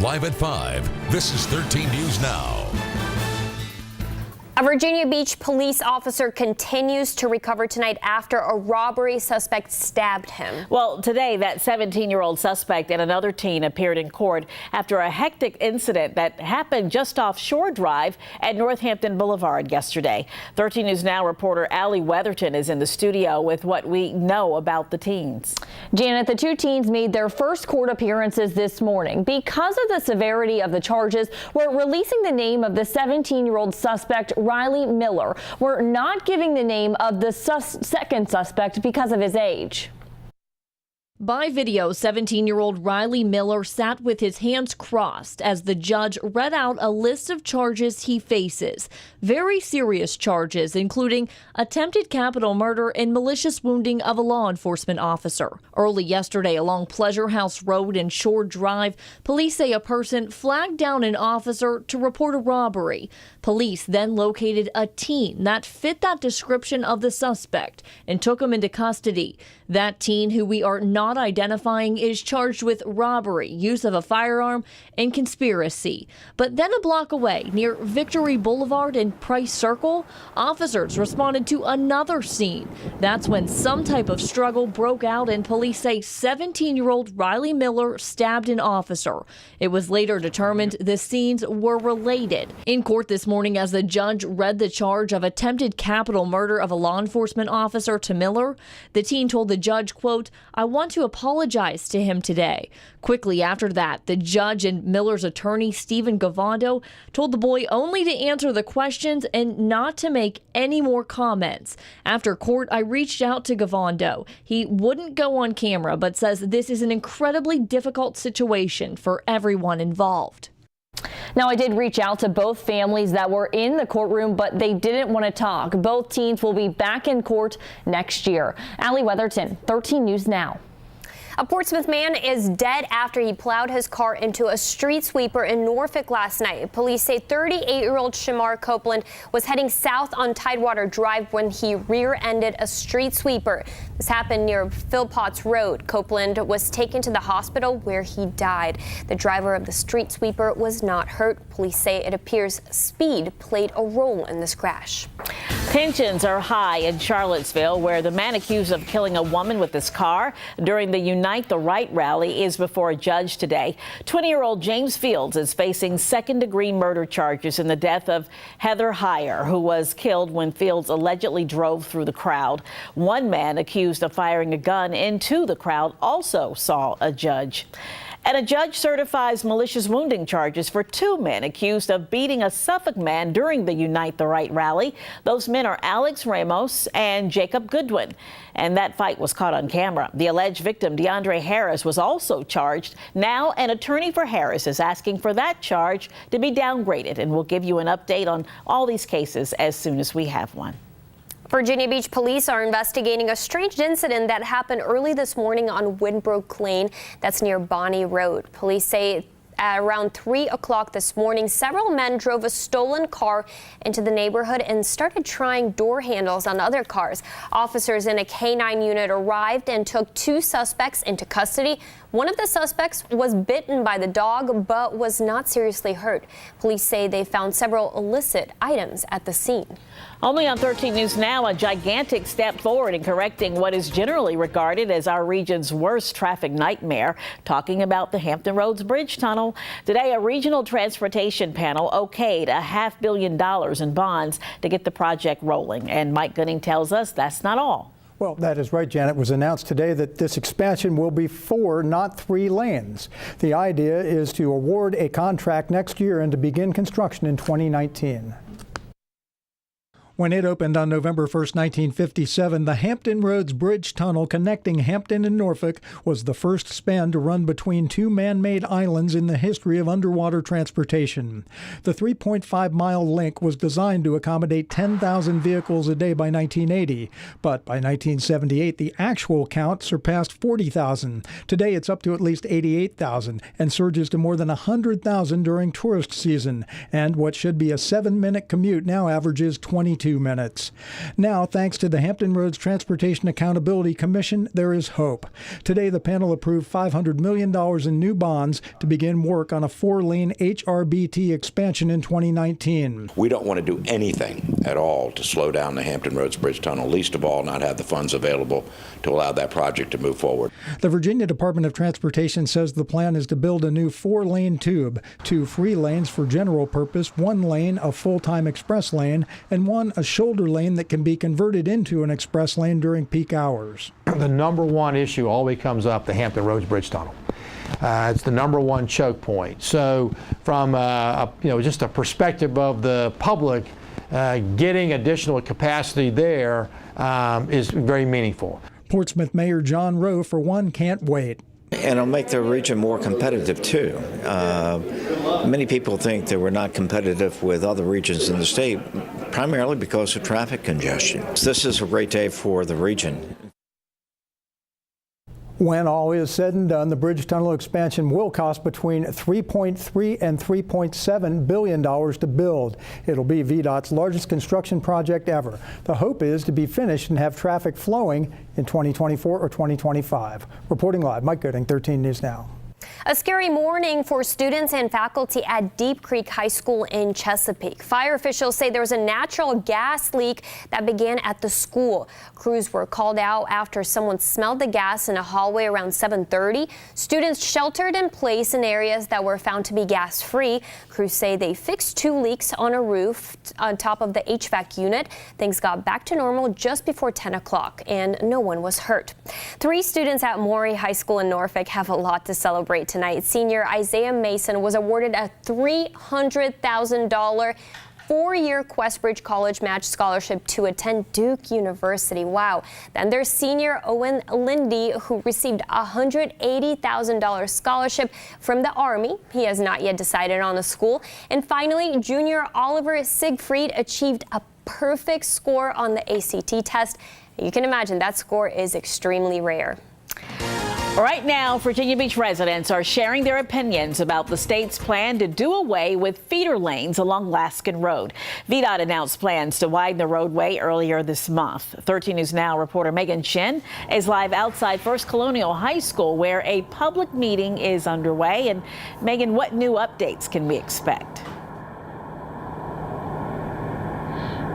Live at 5, this is 13 News Now. A Virginia Beach police officer continues to recover tonight after a robbery suspect stabbed him. Well, today that 17-year-old suspect and another teen appeared in court after a hectic incident that happened just off Shore Drive at Northampton Boulevard yesterday. 13 News Now reporter Allie Weatherton is in the studio with what we know about the teens. Janet, the two teens made their first court appearances this morning. Because of the severity of the charges, we're releasing the name of the 17-year-old suspect, Riley Miller. We're not giving the name of the second suspect because of his age. By video, 17-year-old Riley Miller sat with his hands crossed as the judge read out a list of charges he faces. Very serious charges, including attempted capital murder and malicious wounding of a law enforcement officer. Early yesterday along Pleasure House Road and Shore Drive, police say a person flagged down an officer to report a robbery. Police then located a teen that fit that description of the suspect and took him into custody. That teen, who we are not identifying, is charged with robbery, use of a firearm, and conspiracy. But then a block away, near Victory Boulevard and Price Circle, officers responded to another scene. That's when some type of struggle broke out, and police say 17-year-old Riley Miller stabbed an officer. It was later determined the scenes were related. In court this morning, as the judge read the charge of attempted capital murder of a law enforcement officer to Miller, the teen told the judge, quote, "I want to apologize to him today." Quickly after that, the judge and Miller's attorney, Stephen Gavando, told the boy only to answer the questions and not to make any more comments. After court, I reached out to Gavando. He wouldn't go on camera, but says this is an incredibly difficult situation for everyone involved. Now, I did reach out to both families that were in the courtroom, but they didn't want to talk. Both teens will be back in court next year. Allie Weatherton, 13 News Now. A Portsmouth man is dead after he plowed his car into a street sweeper in Norfolk last night. Police say 38-year-old Shamar Copeland was heading south on Tidewater Drive when he rear-ended a street sweeper. This happened near Philpotts Road. Copeland was taken to the hospital where he died. The driver of the street sweeper was not hurt. Police say it appears speed played a role in this crash. Tensions are high in Charlottesville, where the man accused of killing a woman with his car during the Unite the Right rally is before a judge today. 20-year-old James Fields is facing second-degree murder charges in the death of Heather Heyer, who was killed when Fields allegedly drove through the crowd. One man accused of firing a gun into the crowd also saw a judge. And a judge certifies malicious wounding charges for two men accused of beating a Suffolk man during the Unite the Right rally. Those men are Alex Ramos and Jacob Goodwin. And that fight was caught on camera. The alleged victim, DeAndre Harris, was also charged. Now an attorney for Harris is asking for that charge to be downgraded. And we'll give you an update on all these cases as soon as we have one. Virginia Beach police are investigating a strange incident that happened early this morning on Winbrook Lane. That's near Bonnie Road. Police say at around 3 o'clock this morning, several men drove a stolen car into the neighborhood and started trying door handles on other cars. Officers in a K-9 unit arrived and took two suspects into custody. One of the suspects was bitten by the dog but was not seriously hurt. Police say they found several illicit items at the scene. Only on 13 News Now, a gigantic step forward in correcting what is generally regarded as our region's worst traffic nightmare, talking about the Hampton Roads Bridge Tunnel. Today, a regional transportation panel okayed $500 million in bonds to get the project rolling. And Mike Gunning tells us that's not all. Well, that is right, Janet. It was announced today that this expansion will be 4, not 3 lanes. The idea is to award a contract next year and to begin construction in 2019. When it opened on November 1st, 1957, the Hampton Roads Bridge Tunnel connecting Hampton and Norfolk was the first span to run between two man-made islands in the history of underwater transportation. The 3.5-mile link was designed to accommodate 10,000 vehicles a day by 1980, but by 1978, the actual count surpassed 40,000. Today, it's up to at least 88,000 and surges to more than 100,000 during tourist season. And what should be a 7-minute commute now averages 22 2 minutes. Now, thanks to the Hampton Roads Transportation Accountability Commission, there is hope. Today, the panel approved $500 million in new bonds to begin work on a 4-lane HRBT expansion in 2019. We don't want to do anything at all to slow down the Hampton Roads Bridge Tunnel, least of all not have the funds available to allow that project to move forward. The Virginia Department of Transportation says the plan is to build a new 4-lane tube, 2 free lanes for general purpose, 1 lane a full-time express lane, and 1 a shoulder lane that can be converted into an express lane during peak hours. The number one issue always comes up, the Hampton Roads Bridge Tunnel. It's the number one choke point. So from just a perspective of the public, getting additional capacity there is very meaningful. Portsmouth Mayor John Rowe, for one, can't wait. And it'll make the region more competitive, too. Many people think that we're not competitive with other regions in the state, primarily because of traffic congestion. This is a great day for the region. When all is said and done, the bridge tunnel expansion will cost between $3.3 and $3.7 billion to build. It'll be VDOT's largest construction project ever. The hope is to be finished and have traffic flowing in 2024 or 2025. Reporting live, Mike Gooding, 13 News Now. A scary morning for students and faculty at Deep Creek High School in Chesapeake. Fire officials say there was a natural gas leak that began at the school. Crews were called out after someone smelled the gas in a hallway around 7:30. Students sheltered in place in areas that were found to be gas-free. Crews say they fixed 2 leaks on a roof on top of the HVAC unit. Things got back to normal just before 10 o'clock, and no one was hurt. 3 students at Maury High School in Norfolk have a lot to celebrate tonight. Senior Isaiah Mason was awarded a $300,000 4-year Questbridge College Match Scholarship to attend Duke University. Wow. Then there's senior Owen Lindy, who received a $180,000 scholarship from the Army. He has not yet decided on a school. And finally, junior Oliver Siegfried achieved a perfect score on the ACT test. You can imagine that score is extremely rare. Right now, Virginia Beach residents are sharing their opinions about the state's plan to do away with feeder lanes along Laskin Road. VDOT announced plans to widen the roadway earlier this month. 13 News Now reporter Megan Shin is live outside First Colonial High School, where a public meeting is underway. And Megan, what new updates can we expect?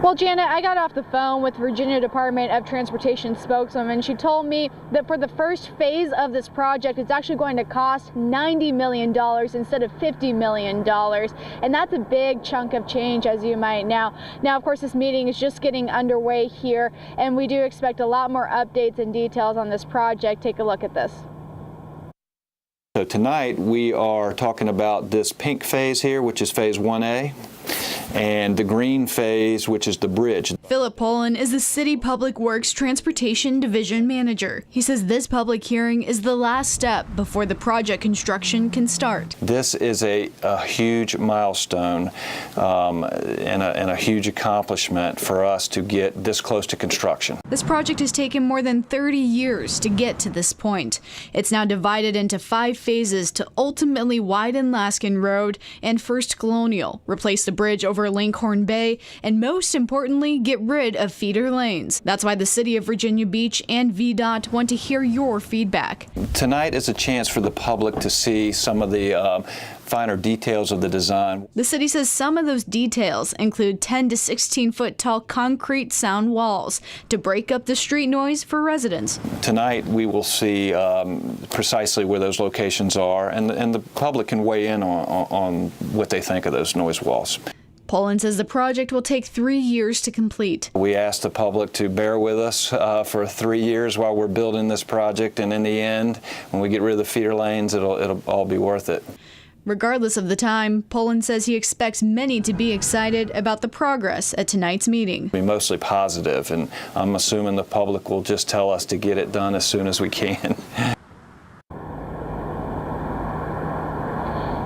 Well, Janet, I got off the phone with Virginia Department of Transportation spokeswoman. She told me that for the first phase of this project, it's actually going to cost $90 million instead of $50 million. And that's a big chunk of change, as you might know. Now, of course, this meeting is just getting underway here, and we do expect a lot more updates and details on this project. Take a look at this. So tonight we are talking about this pink phase here, which is phase 1A. And the green phase, which is the bridge. Philip Poland is the City Public Works Transportation Division Manager. He says this public hearing is the last step before the project construction can start. This is a huge milestone and a huge accomplishment for us to get this close to construction. This project has taken more than 30 years to get to this point. It's now divided into 5 phases to ultimately widen Laskin Road and First Colonial, replace the bridge over Langhorne Bay, and most importantly, get rid of feeder lanes. That's why the City of Virginia Beach and VDOT want to hear your feedback. Tonight is a chance for the public to see some of the finer details of the design. The city says some of those details include 10 to 16 foot tall concrete sound walls to break up the street noise for residents. Tonight we will see precisely where those locations are, and the public can weigh in on what they think of those noise walls. Poland says the project will take 3 years to complete. We asked the public to bear with us for 3 years while we're building this project, and in the end, when we get rid of the feeder lanes, it'll all be worth it. Regardless of the time, Poland says he expects many to be excited about the progress at tonight's meeting. Be mostly positive, and I'm assuming the public will just tell us to get it done as soon as we can.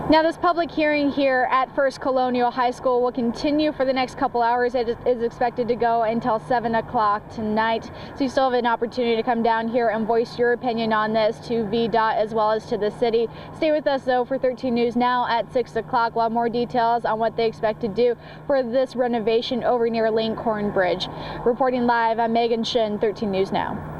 Now, this public hearing here at First Colonial High School will continue for the next couple hours. It is expected to go until 7 o'clock tonight. So you still have an opportunity to come down here and voice your opinion on this to VDOT as well as to the city. Stay with us, though, for 13 News Now at 6 o'clock. We'll have more details on what they expect to do for this renovation over near Langhorne Bridge. Reporting live, I'm Megan Shin, 13 News Now.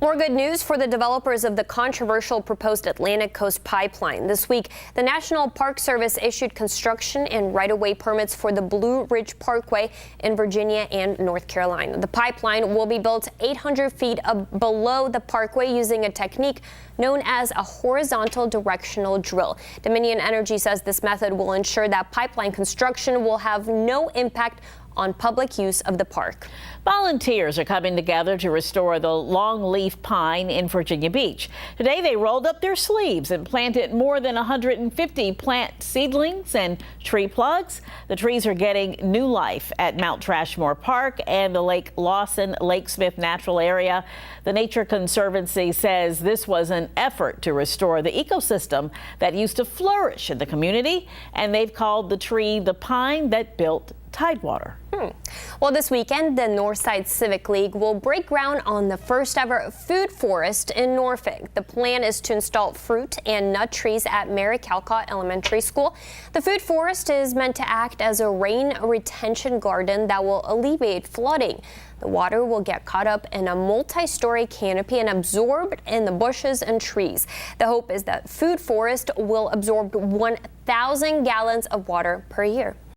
More good news for the developers of the controversial proposed Atlantic Coast Pipeline. This week, the National Park Service issued construction and right-of-way permits for the Blue Ridge Parkway in Virginia and North Carolina. The pipeline will be built 800 feet below the parkway using a technique known as a horizontal directional drill. Dominion Energy says this method will ensure that pipeline construction will have no impact on public use of the park. Volunteers are coming together to restore the longleaf pine in Virginia Beach. Today they rolled up their sleeves and planted more than 150 plant seedlings and tree plugs. The trees are getting new life at Mount Trashmore Park and the Lake Lawson Lake Smith Natural Area. The Nature Conservancy says this was an effort to restore the ecosystem that used to flourish in the community, and they've called the tree the pine that built Tidewater. Well, this weekend, the Northside Civic League will break ground on the first ever food forest in Norfolk. The plan is to install fruit and nut trees at Mary Calcott Elementary School. The food forest is meant to act as a rain retention garden that will alleviate flooding. The water will get caught up in a multi-story canopy and absorbed in the bushes and trees. The hope is that food forest will absorb 1,000 gallons of water per year.